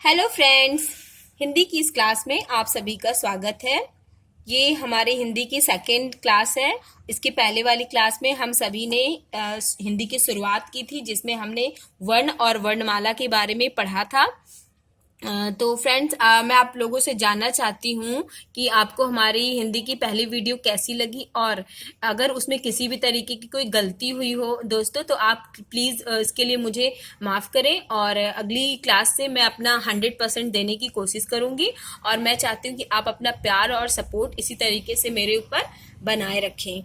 Hello friends, Hindi की इस class में आप सभी का स्वागत है। ये हमारे हिंदी की सेकेंड क्लास है। इसके पहले वाली क्लास में हम सभी ने हिंदी की शुरुआत की थी, जिसमें हमने वर्ण और वर्णमाला के बारे में पढ़ा था। तो फ्रेंड्स, मैं आप लोगों से जानना चाहती हूँ कि आपको हमारी हिंदी की पहली वीडियो कैसी लगी, और अगर उसमें किसी भी तरीके की कोई गलती हुई हो दोस्तों, तो आप प्लीज़ इसके लिए मुझे माफ़ करें। और अगली क्लास से मैं अपना 100% देने की कोशिश करूँगी, और मैं चाहती हूँ कि आप अपना प्यार और सपोर्ट इसी तरीके से मेरे ऊपर बनाए रखें।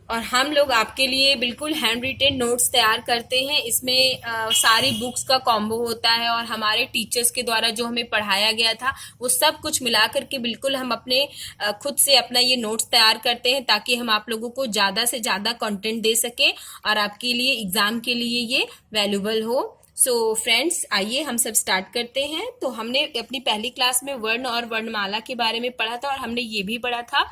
और हम लोग आपके लिए बिल्कुल हैंड रिटेन नोट्स तैयार करते हैं। इसमें सारी बुक्स का कॉम्बो होता है, और हमारे टीचर्स के द्वारा जो हमें पढ़ाया गया था वो सब कुछ मिला करके बिल्कुल हम अपने खुद से अपना ये नोट्स तैयार करते हैं, ताकि हम आप लोगों को ज़्यादा से ज़्यादा कंटेंट दे सकें और आपके लिए एग्ज़ाम के लिए ये वैल्यूबल हो। सो फ्रेंड्स, आइए हम सब स्टार्ट करते हैं। तो हमने अपनी पहली क्लास में वर्ण और वर्णमाला के बारे में पढ़ा था, और हमने ये भी पढ़ा था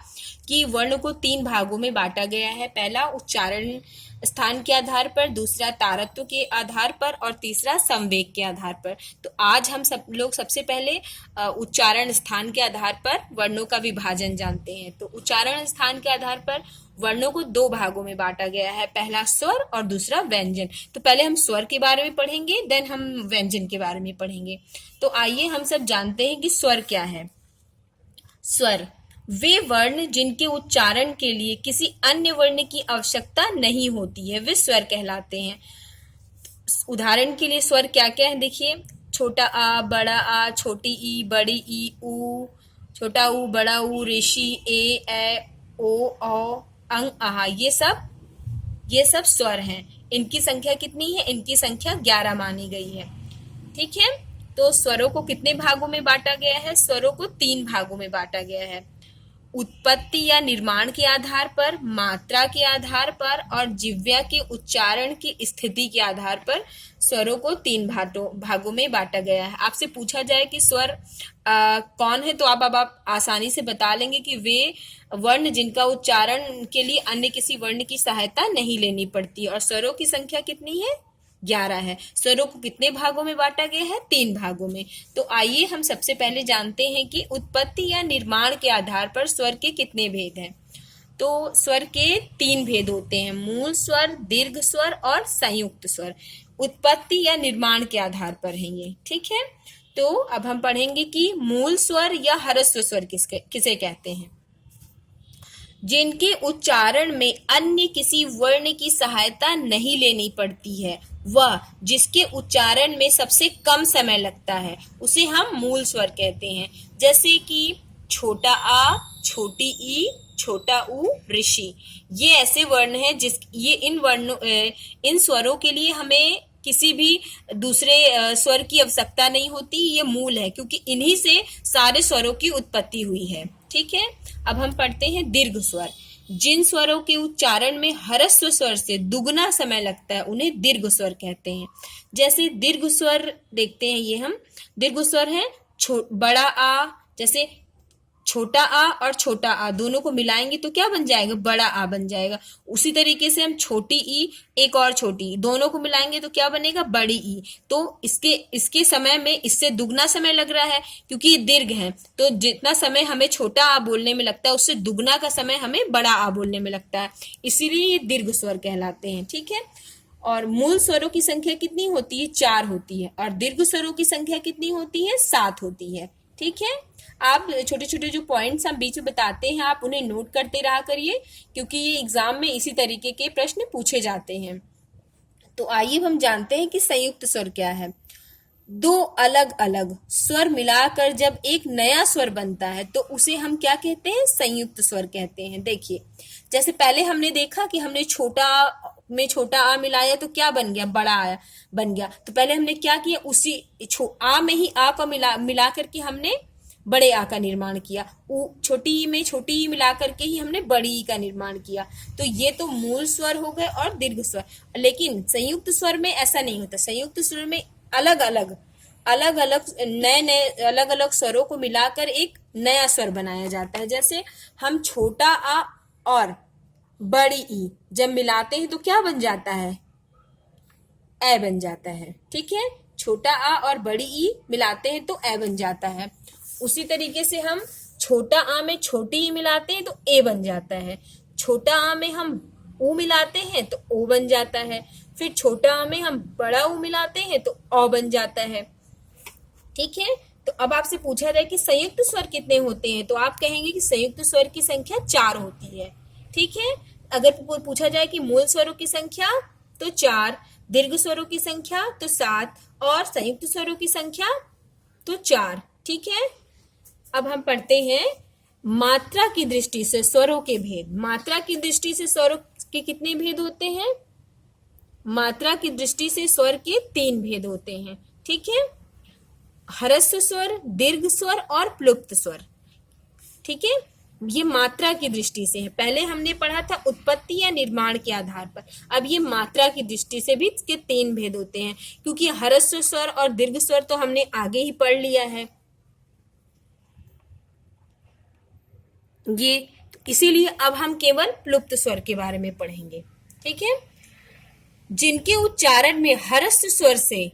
कि वर्ण को 3 भागों में बांटा गया है। पहला उच्चारण स्थान के आधार पर, दूसरा तारत्व के आधार पर, और तीसरा संवेग के आधार पर। तो आज हम सब लोग सबसे पहले उच्चारण स्थान के आधार पर वर्णों का विभाजन जानते हैं। तो उच्चारण स्थान के आधार पर वर्णों को 2 भागों में बांटा गया है, पहला स्वर और दूसरा व्यंजन। तो पहले हम स्वर के बारे में पढ़ेंगे, देन हम व्यंजन के बारे में पढ़ेंगे। तो आइए हम सब जानते हैं कि स्वर क्या है। स्वर वे वर्ण जिनके उच्चारण के लिए किसी अन्य वर्ण की आवश्यकता नहीं होती है, वे स्वर कहलाते हैं। उदाहरण के लिए स्वर क्या क्या है, देखिए। छोटा आ, बड़ा आ, छोटी ई, बड़ी ई, ऊ, छोटा ऊ, बड़ा ऊ, ऋषि, ए ओ, अंग, आहा, ये सब स्वर हैं। इनकी संख्या कितनी है? इनकी संख्या 11 मानी गई है। ठीक है। तो स्वरों को कितने भागों में बांटा गया है? स्वरों को 3 भागों में बांटा गया है। उत्पत्ति या निर्माण के आधार पर, मात्रा के आधार पर, और जिह्वा के उच्चारण की स्थिति के आधार पर स्वरों को 3 भागों में बांटा गया है। आपसे पूछा जाए कि स्वर कौन है, तो आप आसानी से बता लेंगे कि वे वर्ण जिनका उच्चारण के लिए अन्य किसी वर्ण की सहायता नहीं लेनी पड़ती। और स्वरों की संख्या कितनी है? 11 है। स्वरों को कितने भागों में बांटा गया है? 3 भागों में। तो आइए हम सबसे पहले जानते हैं कि उत्पत्ति या निर्माण के आधार पर स्वर के कितने भेद हैं। तो स्वर के 3 भेद होते हैं, मूल स्वर, दीर्घ स्वर और संयुक्त स्वर। उत्पत्ति या निर्माण के आधार पर है ये। ठीक है। तो अब हम पढ़ेंगे कि मूल स्वर या ह्रस्व स्वर किसे कहते हैं। जिनके उच्चारण में अन्य किसी वर्ण की सहायता नहीं लेनी पड़ती है, वह जिसके उच्चारण में सबसे कम समय लगता है, उसे हम मूल स्वर कहते हैं। जैसे कि छोटा आ, छोटी ई, छोटा ऊ, ऋषि। ये ऐसे वर्ण हैं इन स्वरों के लिए हमें किसी भी दूसरे स्वर की आवश्यकता नहीं होती। ये मूल है, क्योंकि इन्हीं से सारे स्वरों की उत्पत्ति हुई है। ठीक है। अब हम पढ़ते हैं दीर्घ स्वर। जिन स्वरों के उच्चारण में ह्रस्व स्वर से दुगना समय लगता है, उन्हें दीर्घ स्वर कहते हैं। जैसे दीर्घ स्वर देखते हैं, ये हम दीर्घ स्वर है बड़ा आ। जैसे छोटा आ और छोटा आ दोनों को मिलाएंगे तो क्या बन जाएगा? बड़ा आ बन जाएगा। उसी तरीके से हम छोटी ई, एक और छोटी, दोनों को मिलाएंगे तो क्या बनेगा? बड़ी ई। तो इसके समय में इससे दुगना समय लग रहा है, क्योंकि ये दीर्घ है। तो जितना समय हमें छोटा आ बोलने में लगता है, उससे दुगना का समय हमें बड़ा आ बोलने में लगता है। इसीलिए ये दीर्घ स्वर कहलाते हैं। ठीक है। और मूल स्वरों की संख्या कितनी होती है? 4 होती है। और दीर्घ स्वरों की संख्या कितनी होती है? 7 होती है। ठीक है। आप छोटे छोटे जो पॉइंट्स हम बीच में बताते हैं, आप उन्हें नोट करते रहा करिए, क्योंकि ये एग्जाम में इसी तरीके के प्रश्न पूछे जाते हैं। तो आइए हम जानते हैं कि संयुक्त स्वर क्या है। 2 अलग अलग स्वर मिलाकर जब एक नया स्वर बनता है, तो उसे हम क्या कहते हैं? संयुक्त स्वर कहते हैं। देखिए, जैसे पहले हमने देखा कि हमने छोटा आ मिलाया तो क्या बन गया? बड़ा आ बन गया। तो पहले हमने क्या किया? उसी आ में ही आ को मिला करके हमने बड़े आ का निर्माण किया। छोटी ई में छोटी ई मिला करके ही हमने बड़ी ई का निर्माण किया। तो ये तो मूल स्वर हो गए और दीर्घ स्वर। लेकिन संयुक्त स्वर में ऐसा नहीं होता। संयुक्त स्वर में अलग अलग नए अलग अलग स्वरों को मिलाकर एक नया स्वर बनाया जाता है। जैसे हम छोटा आ और बड़ी ई जब मिलाते हैं तो क्या बन जाता है? ए बन जाता है। ठीक है। छोटा आ और बड़ी ई मिलाते हैं तो ए बन जाता है। उसी तरीके से हम छोटा आ में छोटी ई मिलाते हैं तो ए बन जाता है। छोटा आ में हम ऊ मिलाते हैं तो ओ बन जाता है। फिर छोटा आ में हम बड़ा ऊ मिलाते हैं तो औ बन जाता है। ठीक है, तो अब आपसे पूछा जाए कि संयुक्त स्वर कितने होते हैं, तो आप कहेंगे कि संयुक्त स्वर की संख्या 4 होती है। ठीक है, अगर पूछा जाए कि मूल स्वरों की संख्या तो 4, दीर्घ स्वरों की संख्या तो 7 और संयुक्त स्वरों की संख्या तो 4। ठीक है, अब हम पढ़ते हैं मात्रा की दृष्टि से स्वरों के भेद। मात्रा की दृष्टि से स्वरों के कितने भेद होते हैं? मात्रा की दृष्टि से स्वर के 3 भेद होते हैं। ठीक है, ह्रस्व स्वर, दीर्घ स्वर और प्लुप्त स्वर। ठीक है, ये मात्रा की दृष्टि से है। पहले हमने पढ़ा था उत्पत्ति या निर्माण के आधार पर, अब ये मात्रा की दृष्टि से भी इसके 3 भेद होते हैं, क्योंकि ह्रस्व स्वर और दीर्घ स्वर तो हमने आगे ही पढ़ लिया है ये, इसीलिए अब हम केवल प्लुप्त स्वर के बारे में पढ़ेंगे। ठीक है, जिनके उच्चारण में ह्रस्व स्वर से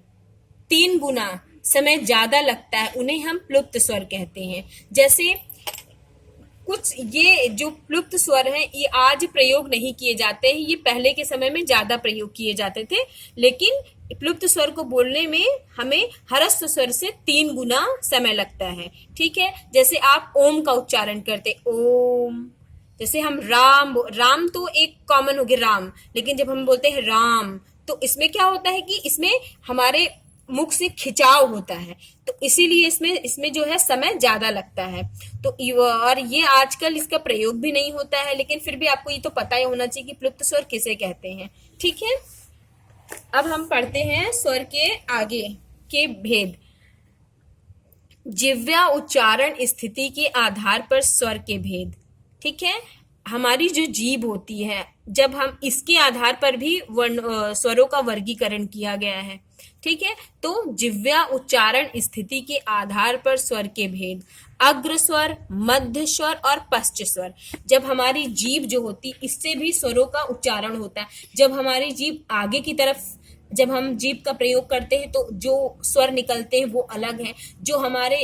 3 गुना समय ज्यादा लगता है उन्हें हम प्लुप्त स्वर कहते हैं। जैसे कुछ ये जो प्लुप्त स्वर हैं ये आज प्रयोग नहीं किए जाते हैं, ये पहले के समय में ज्यादा प्रयोग किए जाते थे, लेकिन प्लुप्त स्वर को बोलने में हमें ह्रस्व स्वर से 3 गुना समय लगता है। ठीक है, जैसे आप ओम का उच्चारण करते ओम, जैसे हम राम, राम तो एक कॉमन हो गया राम, लेकिन जब हम बोलते हैं राम तो इसमें क्या होता है कि इसमें हमारे मुख से खिंचाव होता है, तो इसीलिए इसमें जो है समय ज्यादा लगता है। तो और ये आजकल इसका प्रयोग भी नहीं होता है, लेकिन फिर भी आपको ये तो पता ही होना चाहिए कि प्लुप्त स्वर किसे कहते हैं। ठीक है, अब हम पढ़ते हैं स्वर के आगे के भेद। जिह्वा उच्चारण स्थिति के आधार पर स्वर के भेद। ठीक है, हमारी जो जीभ होती है, जब हम इसके आधार पर भी स्वरों का वर्गीकरण किया गया है। ठीक है, तो जिह्वा उच्चारण स्थिति के आधार पर स्वर के भेद। अग्र स्वर, मध्य स्वर और पश्च स्वर। जब हमारी जीभ जो होती इससे भी स्वरों का उच्चारण होता है। जब हमारी जीभ आगे की तरफ, जब हम जीभ का प्रयोग करते हैं तो जो स्वर निकलते हैं वो अलग है, जो हमारे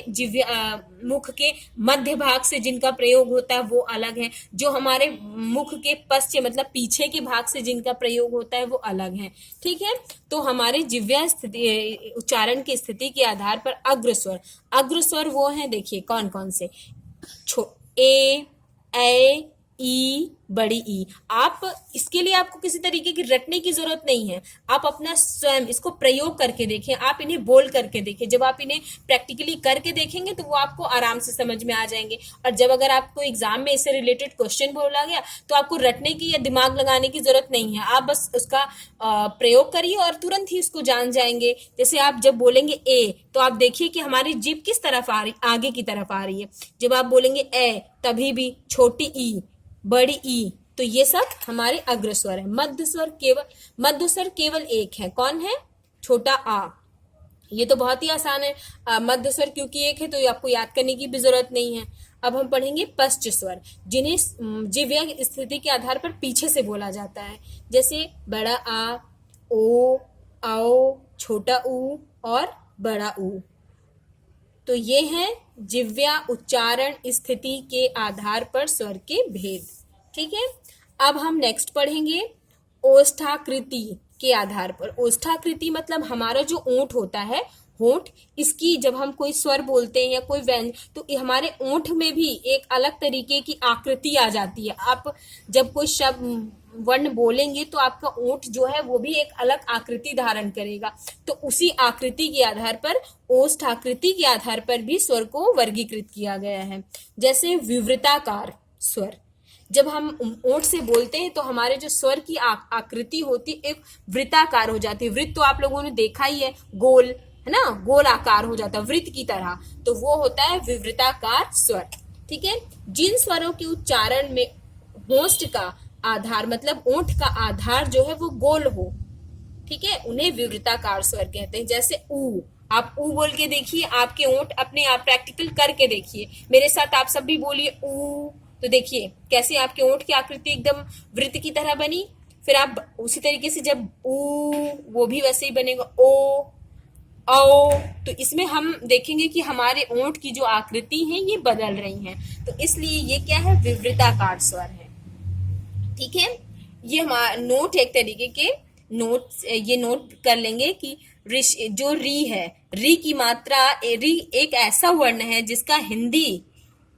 मुख के मध्य भाग से जिनका प्रयोग होता है वो अलग है, जो हमारे मुख के पश्चिम मतलब पीछे के भाग से जिनका प्रयोग होता है वो अलग है। ठीक है, तो हमारे जिह्वा स्थिति उच्चारण की स्थिति के आधार पर अग्र स्वर वो हैं, देखिए कौन कौन से, ए ई, बड़ी ई। आप इसके लिए आपको किसी तरीके की रटने की जरूरत नहीं है, आप अपना स्वयं इसको प्रयोग करके देखें, आप इन्हें बोल करके देखें। जब आप इन्हें प्रैक्टिकली करके देखेंगे तो वो आपको आराम से समझ में आ जाएंगे। और जब अगर आपको एग्जाम में इससे रिलेटेड क्वेश्चन बोला गया तो आपको रटने की या दिमाग लगाने की जरूरत नहीं है, आप बस उसका प्रयोग करिए और तुरंत ही उसको जान जाएंगे। जैसे आप जब बोलेंगे ए तो आप देखिए कि हमारी जीभ किस तरफ आ रही, आगे की तरफ आ रही है। जब आप बोलेंगे ए तभी भी छोटी ई, बड़ी ई, तो ये सब हमारे अग्र स्वर है। मध्य स्वर केवल एक है, कौन है? छोटा आ। ये तो बहुत ही आसान है, मध्य स्वर क्योंकि एक है तो आपको याद करने की भी जरूरत नहीं है। अब हम पढ़ेंगे पश्च स्वर, जिन्हें जिह्वा स्थिति के आधार पर पीछे से बोला जाता है। जैसे बड़ा आ, ओ, आओ, छोटा ऊ और बड़ा ऊ। तो ये है जिह्वा उच्चारण स्थिति के आधार पर स्वर के भेद। ठीक है, अब हम नेक्स्ट पढ़ेंगे ओष्ठाकृति के आधार पर। ओष्ठाकृति मतलब हमारा जो ओंठ होता है, होंठ, इसकी जब हम कोई स्वर बोलते हैं या कोई व्यंजन तो हमारे ओंठ में भी एक अलग तरीके की आकृति आ जाती है। आप जब कोई शब्द वर्ण बोलेंगे तो आपका ओंठ जो है वो भी एक अलग आकृति धारण करेगा। तो उसी आकृति के आधार पर, ओष्ठ आकृति के आधार पर भी स्वर को वर्गीकृत किया गया है। जैसे विवृताकार स्वर, जब हम ओंठ से बोलते हैं तो हमारे जो स्वर की आकृति होती है एक वृत्ताकार हो जाती है। वृत्त तो आप लोगों ने देखा ही है, गोल है ना, गोल आकार हो जाता है वृत्त की तरह, तो वो होता है विवृताकार स्वर। ठीक है, जिन स्वरों के उच्चारण में होंठ का आधार मतलब ओंठ का आधार जो है वो गोल हो, ठीक है, उन्हें विवृताकार स्वर कहते हैं। जैसे ऊ, आप ऊ बोल के देखिए, आपके ओंठ अपने आप प्रैक्टिकल करके देखिए, मेरे साथ आप सब भी बोलिए ऊ, तो देखिए कैसे आपके ओंठ की आकृति एकदम वृत्त की तरह बनी। फिर आप उसी तरीके से जब ऊ, वो भी वैसे ही बनेगा। ओ, औ। तो इसमें हम देखेंगे कि हमारे ओंठ की जो आकृति है ये बदल रही हैं, तो इसलिए ये क्या है, विवृताकार स्वर है। ठीक है, ये हमारा नोट, एक तरीके के नोट, ये नोट कर लेंगे कि जो री है, री की मात्रा, री एक ऐसा वर्ण है जिसका हिंदी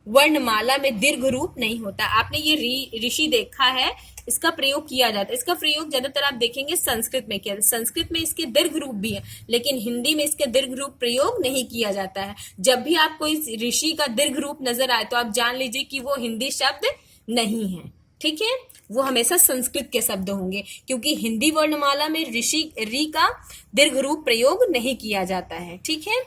वर्णमाला में दीर्घ रूप नहीं होता। आपने ये ऋषि देखा है, इसका प्रयोग किया जाता है। इसका प्रयोग ज्यादातर आप देखेंगे संस्कृत में किया, संस्कृत में इसके दीर्घ रूप भी है, लेकिन हिंदी में इसके दीर्घ रूप प्रयोग नहीं किया जाता है। जब भी आपको इस ऋषि का दीर्घ रूप नजर आए तो आप जान लीजिए कि वो हिंदी शब्द नहीं है। ठीक है, वो हमेशा संस्कृत के शब्द होंगे, क्योंकि हिंदी वर्णमाला में ऋषि री का दीर्घ रूप प्रयोग नहीं किया जाता है। ठीक है,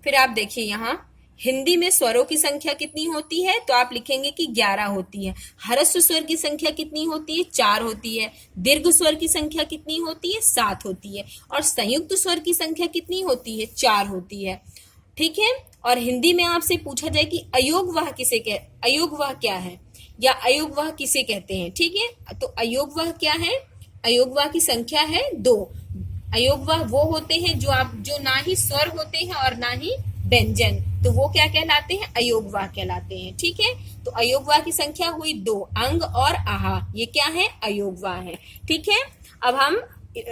फिर आप देखिए यहाँ हिंदी में स्वरों की संख्या कितनी होती है, तो आप लिखेंगे कि 11 होती है। ह्रस्व स्वर की संख्या कितनी होती है, 4 होती है। दीर्घ स्वर की संख्या कितनी होती है, 7 होती है। और संयुक्त स्वर की संख्या कितनी होती है, 4 होती है। ठीक है, और हिंदी में आपसे पूछा जाए कि अयोगवाह किसे अयोगवाह क्या है, या अयोगवाह किसे कहते हैं। ठीक है, तो अयोगवाह क्या है, अयोगवाह की संख्या है 2। अयोगवाह वो होते हैं जो ना ही स्वर होते हैं और ना ही व्यंजन, तो वो क्या कहलाते हैं, अयोगवाह कहलाते हैं। ठीक है, तो अयोगवाह की संख्या हुई 2, अंग और आहा, ये क्या है, अयोगवाह है। ठीक है, अब हम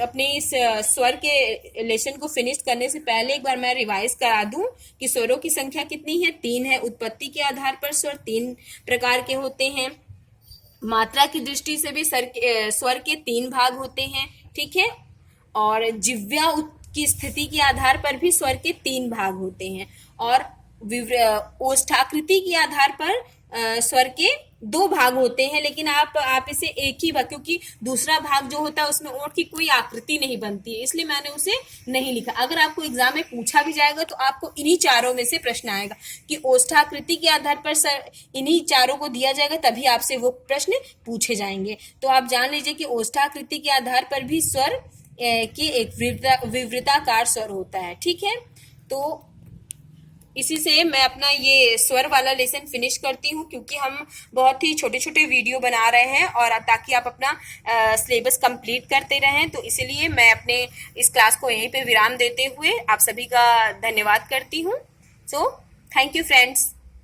अपने इस स्वर के लेसन को फिनिश करने से पहले एक बार मैं रिवाइज करा दूं कि स्वरों की संख्या कितनी है, 3 है। उत्पत्ति के आधार पर स्वर 3 प्रकार के होते हैं। मात्रा की दृष्टि से भी स्वर के 3 भाग होते हैं। ठीक है, और जिह्वा की स्थिति के आधार पर भी स्वर के 3 भाग होते हैं, और ओष्ठाकृति के आधार पर स्वर के 2 भाग होते हैं। लेकिन आप इसे एक ही भाग, क्योंकि दूसरा भाग जो होता है उसमें ओंठ की कोई आकृति नहीं बनती है, इसलिए मैंने उसे नहीं लिखा। अगर आपको एग्जाम में पूछा भी जाएगा तो आपको इन्हीं चारों में से प्रश्न आएगा कि ओष्ठाकृति के आधार पर इन्हीं चारों को दिया जाएगा, तभी आपसे वो प्रश्न पूछे जाएंगे। तो आप जान लीजिए कि ओष्ठाकृति के आधार पर भी स्वर की एक विवृताकार स्वर होता है। ठीक है, तो इसी से मैं अपना ये स्वर वाला लेसन फिनिश करती हूँ, क्योंकि हम बहुत ही छोटे छोटे वीडियो बना रहे हैं और ताकि आप अपना सिलेबस कंप्लीट करते रहें, तो इसीलिए मैं अपने इस क्लास को यहीं पे विराम देते हुए आप सभी का धन्यवाद करती हूँ। So thank you friends.